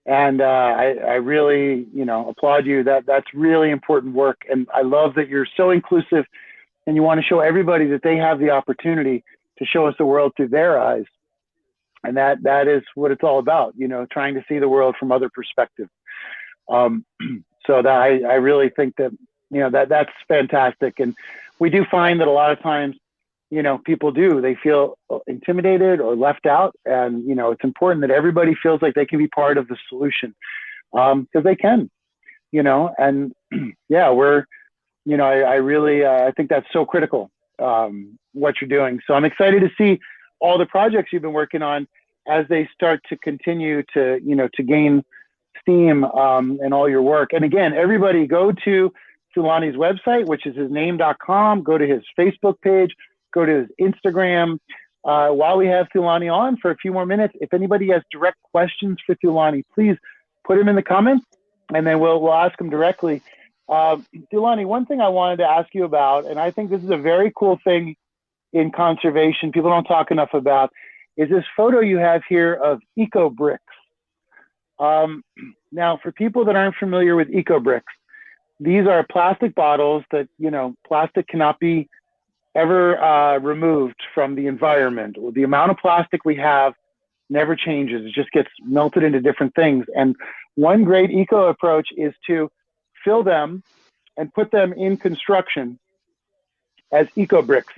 and I really, applaud you. That's really important work, and I love that you're so inclusive, and you want to show everybody that they have the opportunity to show us the world through their eyes, and that is what it's all about. Trying to see the world from other perspectives. Um, so that I really think that that's fantastic, and we do find that a lot of times people they feel intimidated or left out, and it's important that everybody feels like they can be part of the solution, because they can, and yeah, we're I really I think that's so critical, what you're doing. So I'm excited to see all the projects you've been working on as they start to continue to to gain steam, and all your work. And again, everybody go to Thulani's website, which is hisname.com. Go to his Facebook page. Go to his Instagram. While we have Thulani on for a few more minutes, if anybody has direct questions for Thulani, please put them in the comments, and then we'll ask them directly. Thulani, one thing I wanted to ask you about, and I think this is a very cool thing in conservation, people don't talk enough about, is this photo you have here of eco bricks. Now, for people that aren't familiar with eco bricks, these are plastic bottles that, plastic cannot be ever removed from the environment. The amount of plastic we have never changes. It just gets melted into different things. And one great eco approach is to fill them and put them in construction as eco bricks.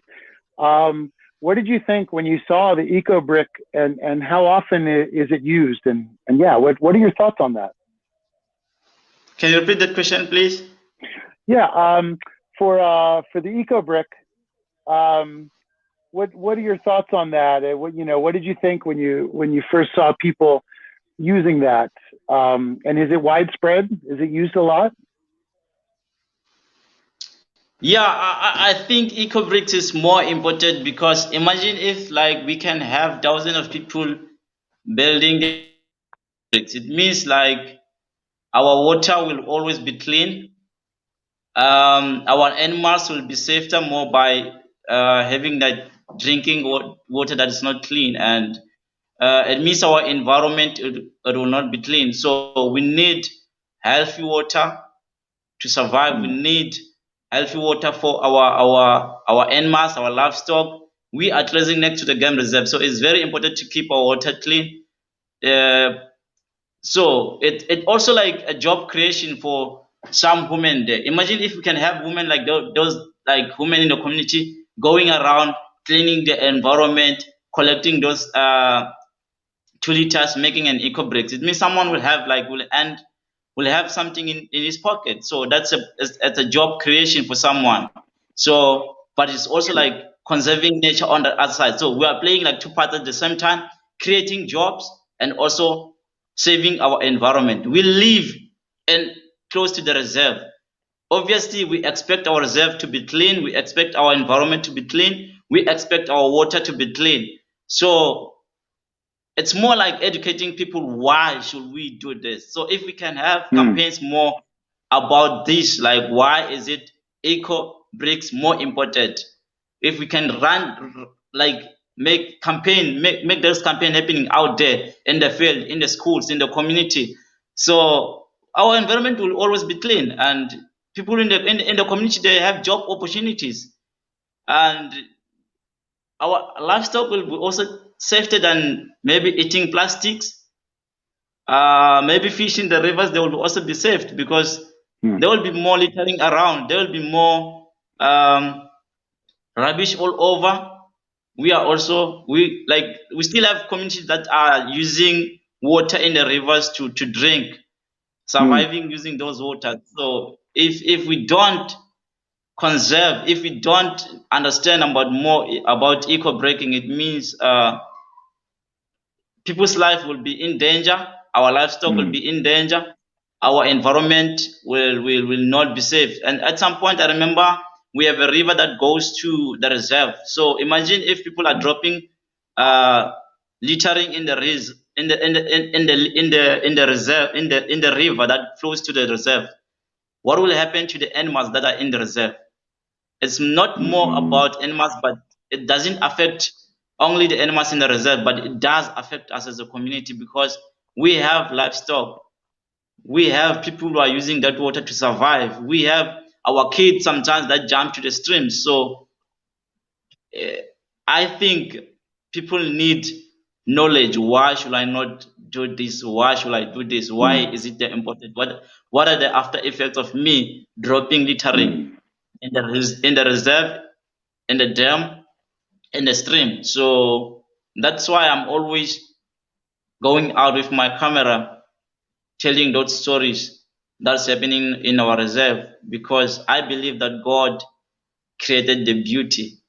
What did you think when you saw the eco brick, and how often is it used? And yeah, what are your thoughts on that? Can you repeat that question, please? Yeah, for the eco brick, what are your thoughts on that? What did you think when you first saw people using that? And is it widespread? Is it used a lot? Yeah, I think ecobricks is more important, because imagine if like we can have thousands of people building bricks. It means like our water will always be clean. Our animals will be safer more by having that drinking water that is not clean, and it means our environment, it will not be clean. So we need healthy water to survive. We need healthy water for our animals, our livestock. we are tracing next to the game reserve, so it's very important to keep our water clean. So it also like a job creation for some women there. Imagine if we can have women like those like women in the community going around cleaning the environment, collecting those 2 liters, making an eco bricks. It means someone will have like will have something in his pocket. So it's a job creation for someone. So but it's also like conserving nature on the other side. So we are playing like two parts at the same time, creating jobs and also saving our environment. We live and close to the reserve. Obviously, we expect our reserve to be clean. We expect our environment to be clean. We expect our water to be clean. So it's more like educating people, why should we do this? So if we can have campaigns more about this, like why is it eco bricks more important? If we can run like make those campaign happening out there in the field, in the schools, in the community, so our environment will always be clean, and people in the community, they have job opportunities, and our livestock will be also safer than maybe eating plastics. Maybe fish in the rivers, they will also be saved, because there will be more littering around. There will be more rubbish all over. We still have communities that are using water in the rivers to drink, surviving using those waters. So if we don't conserve, if we don't understand more about eco breaking, it means people's life will be in danger, our livestock will be in danger, our environment will not be safe. And at some point, I remember we have a river that goes to the reserve. So imagine if people are dropping littering in the reserve, in the river that flows to the reserve. What will happen to the animals that are in the reserve? It's not more about animals, but it doesn't affect only the animals in the reserve, but it does affect us as a community, because we have livestock. We have people who are using that water to survive. We have our kids sometimes that jump to the streams. So I think people need knowledge. Why should I not do this? Why should I do this? Why is it important? What are the after effects of me dropping littering in the reserve, in the dam, in the stream? So that's why I'm always going out with my camera, telling those stories that's happening in our reserve, because I believe that God created the beauty,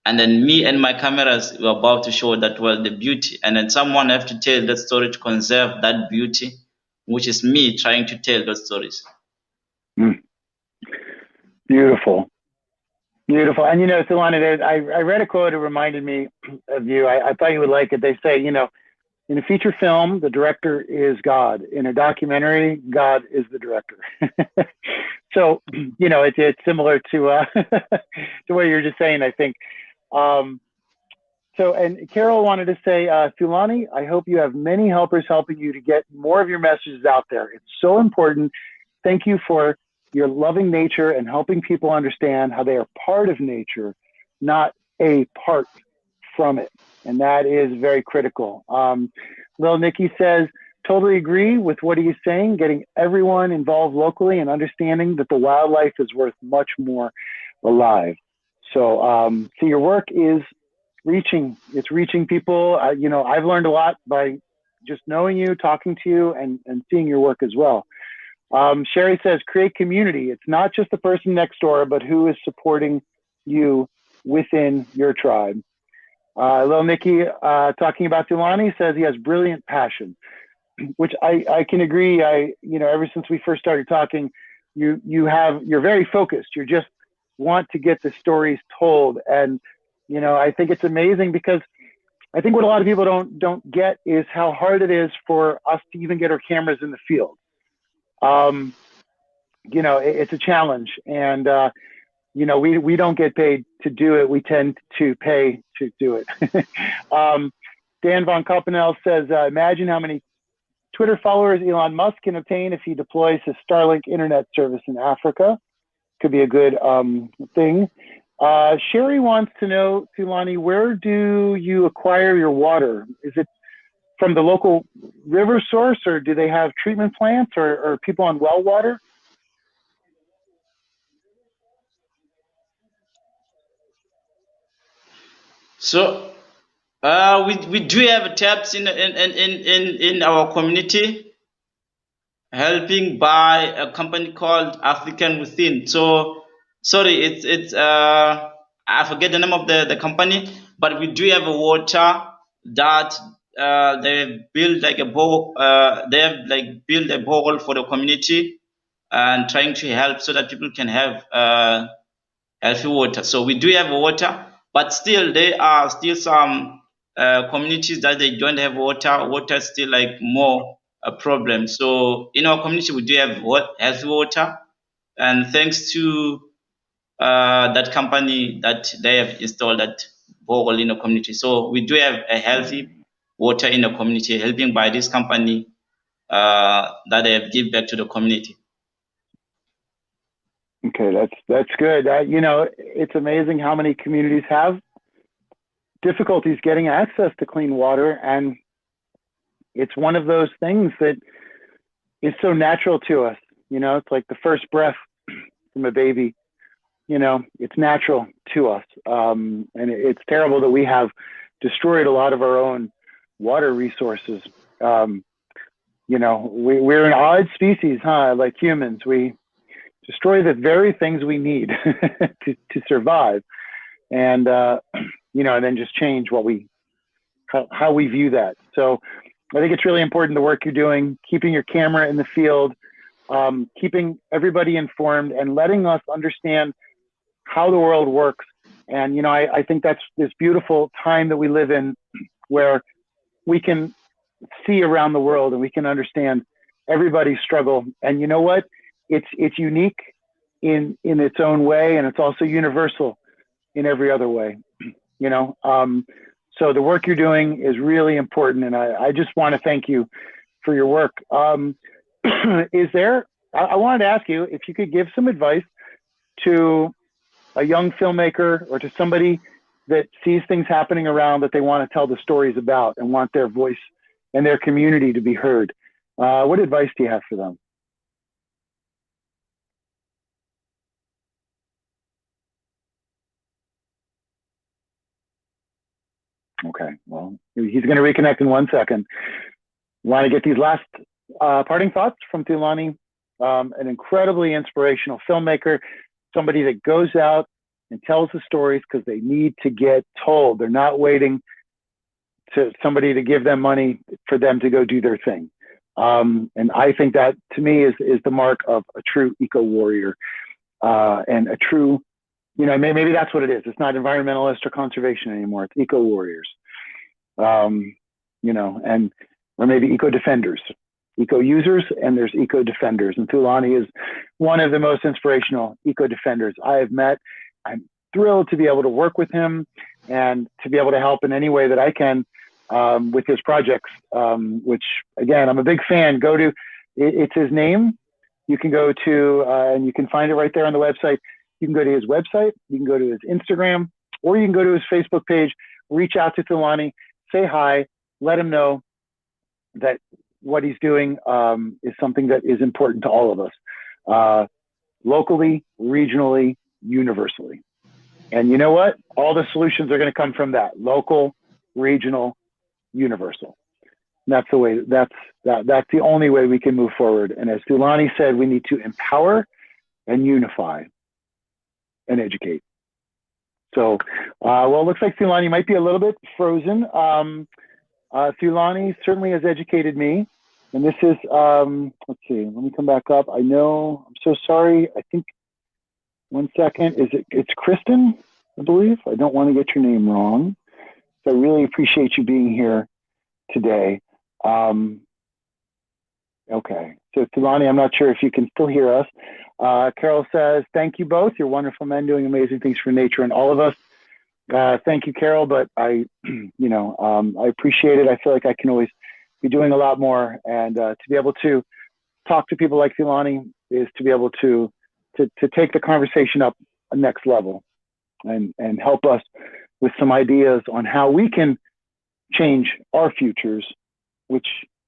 and then me and my cameras were about to show that, well, the beauty, and then someone have to tell that story to conserve that beauty, which is me trying to tell those stories. Beautiful. Beautiful. And, Thulani, I read a quote, it reminded me of you. I thought you would like it. They say, in a feature film, the director is God. In a documentary, God is the director. So, it's similar to to what you're just saying, I think. And Carol wanted to say, Thulani, I hope you have many helpers helping you to get more of your messages out there. It's so important. Thank you for your loving nature and helping people understand how they are part of nature, not a part from it. And that is very critical. Lil Nikki says, totally agree with what he's saying, getting everyone involved locally and understanding that the wildlife is worth much more alive. So, so your work is reaching people. I've learned a lot by just knowing you, talking to you, and seeing your work as well. Sherry says, create community. It's not just the person next door, but who is supporting you within your tribe. Lil Nikki, talking about Thulani, says he has brilliant passion, which I can agree. Ever since we first started talking, you're very focused. You just want to get the stories told. And, I think it's amazing, because I think what a lot of people don't get is how hard it is for us to even get our cameras in the field. It's a challenge, and we don't get paid to do it. We tend to pay to do it. Dan von Koppenel says, imagine how many Twitter followers Elon Musk can obtain if he deploys his Starlink internet service in Africa. Could be a good thing. Sherry wants to know, Thulani, where do you acquire your water? Is it from the local river source, or do they have treatment plants, or people on well water? So we do have taps in our community, helping by a company called African Within. So sorry, it's I forget the name of the company, but we do have a water that they built like a bowl. They have like built a borehole for the community and trying to help so that people can have healthy water. So we do have water, but still there are still some communities that they don't have water. Water is still like more a problem. So in our community we do have healthy water, and thanks to that company that they have installed that borehole in the community. So we do have a healthy water in the community, helping by this company that they have give back to the community. Okay, that's good. It's amazing how many communities have difficulties getting access to clean water, and it's one of those things that is so natural to us. It's like the first breath from a baby. It's natural to us, and it's terrible that we have destroyed a lot of our own water resources. We're an odd species, huh? Like humans, we destroy the very things we need to survive, and and then just change how we view that. So I think it's really important the work you're doing, keeping your camera in the field, keeping everybody informed, and letting us understand how the world works. And I think that's this beautiful time that we live in, where we can see around the world and we can understand everybody's struggle. And you know what? It's unique in its own way, and it's also universal in every other way. So the work you're doing is really important, and I just want to thank you for your work. I wanted to ask you if you could give some advice to a young filmmaker or to somebody that sees things happening around that they want to tell the stories about and want their voice and their community to be heard. What advice do you have for them? Okay, well, he's going to reconnect in 1 second. Want to get these last parting thoughts from Thulani, an incredibly inspirational filmmaker, somebody that goes out and tells the stories because they need to get told. They're not waiting to somebody to give them money for them to go do their thing. And I think that, to me, is the mark of a true eco-warrior, and a true, maybe that's what it is. It's not environmentalist or conservation anymore. It's eco-warriors, or maybe eco-defenders, eco-users, and there's eco-defenders. And Thulani is one of the most inspirational eco-defenders I have met. I'm thrilled to be able to work with him and to be able to help in any way that I can with his projects, which, again, I'm a big fan. It's his name. You can go to, and you can find it right there on the website. You can go to his website, you can go to his Instagram, or you can go to his Facebook page, reach out to Thulani, say hi, let him know that what he's doing is something that is important to all of us, locally, regionally, universally. And you know what? All the solutions are going to come from that: local, regional, universal. And that's the way. That's the only way we can move forward. And as Thulani said, we need to empower and unify and educate. So, well, it looks like Thulani might be a little bit frozen. Thulani certainly has educated me. And this is, let's see, let me come back up. I know, I'm so sorry. I think, 1 second, it's Kristen, I believe. I don't want to get your name wrong. So I really appreciate you being here today. Okay, so Thulani, I'm not sure if you can still hear us. Carol says, thank you both. You're wonderful men doing amazing things for nature and all of us. Thank you, Carol, but I appreciate it. I feel like I can always be doing a lot more, and to be able to talk to people like Thulani is to be able to take the conversation up a next level. and help us with some ideas on how we can change our futures, which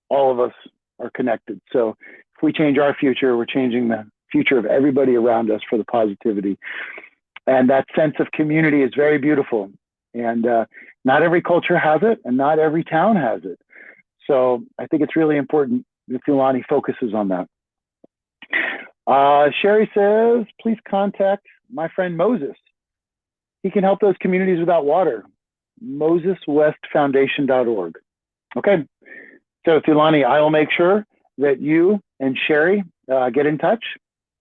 all of us are connected. So if we change our future, we're changing the future of everybody around us for the positivity. And that sense of community is very beautiful. And not every culture has it, and not every town has it. So I think it's really important that Thulani focuses on that. Sherry says, please contact my friend Moses. He can help those communities without water. MosesWestFoundation.org. Okay. So Thulani, I will make sure that you and Sherry get in touch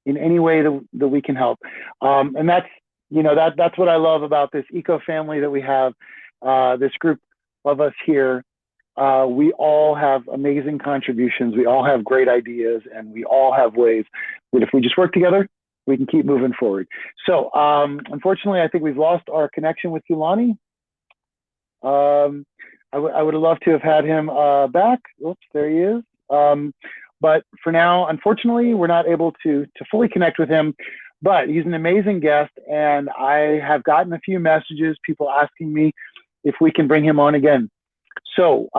in any way that we can help. And that's, that's what I love about this eco family that we have, this group of us here. We all have amazing contributions. We all have great ideas, and we all have ways that if we just work together, we can keep moving forward. So unfortunately, I think we've lost our connection with Thulani. I would have loved to have had him back. Oops, there he is. But for now, unfortunately, we're not able to fully connect with him. But he's an amazing guest, and I have gotten a few messages, people asking me if we can bring him on again. So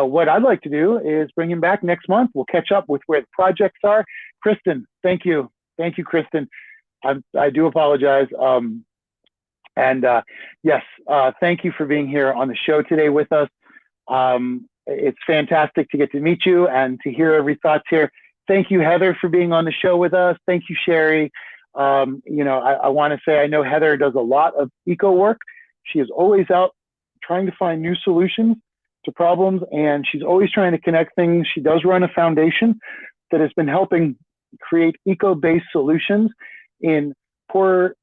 what I'd like to do is bring him back next month. We'll catch up with where the projects are. Kristen, thank you. Thank you, Kristen. I do apologize. Yes, thank you for being here on the show today with us. It's fantastic to get to meet you and to hear every thoughts here. Thank you, Heather, for being on the show with us. Thank you, Sherry. I want to say I know Heather does a lot of eco work. She is always out trying to find new solutions to problems, and she's always trying to connect things. She does run a foundation that has been helping create eco-based solutions in poor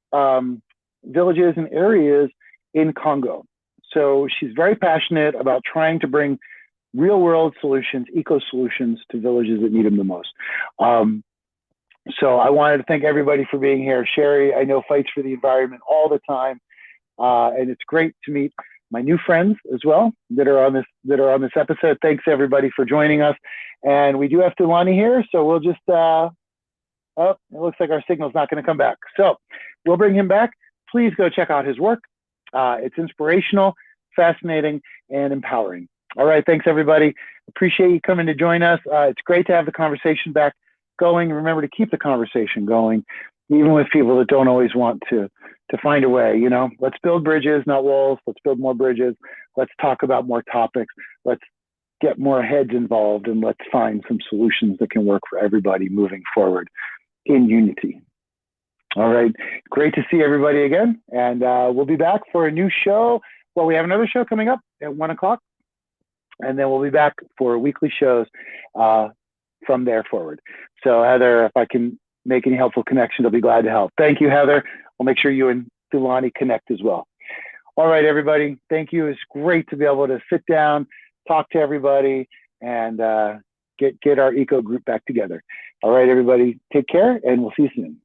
villages and areas in Congo. So she's very passionate about trying to bring real world solutions, eco solutions to villages that need them the most. So I wanted to thank everybody for being here. Sherry, I know, fights for the environment all the time. And it's great to meet my new friends as well that are on this episode. Thanks everybody for joining us. And we do have Thulani here, so we'll just oh, it looks like our signal's not going to come back. So we'll bring him back. Please go check out his work. It's inspirational, fascinating, and empowering. All right, thanks everybody. Appreciate you coming to join us. It's great to have the conversation back going. Remember to keep the conversation going, even with people that don't always want to find a way. Let's build bridges, not walls. Let's build more bridges. Let's talk about more topics. Let's get more heads involved, and let's find some solutions that can work for everybody moving forward in unity. All right, great to see everybody again, and we'll be back for a new show. Well, we have another show coming up at 1 o'clock, and then we'll be back for weekly shows from there forward. So Heather, if I can make any helpful connections, I'll be glad to help. Thank you, Heather. I'll make sure you and Thulani connect as well. All right, everybody. Thank you. It's great to be able to sit down, talk to everybody, and get our eco group back together. All right, everybody. Take care, and we'll see you soon.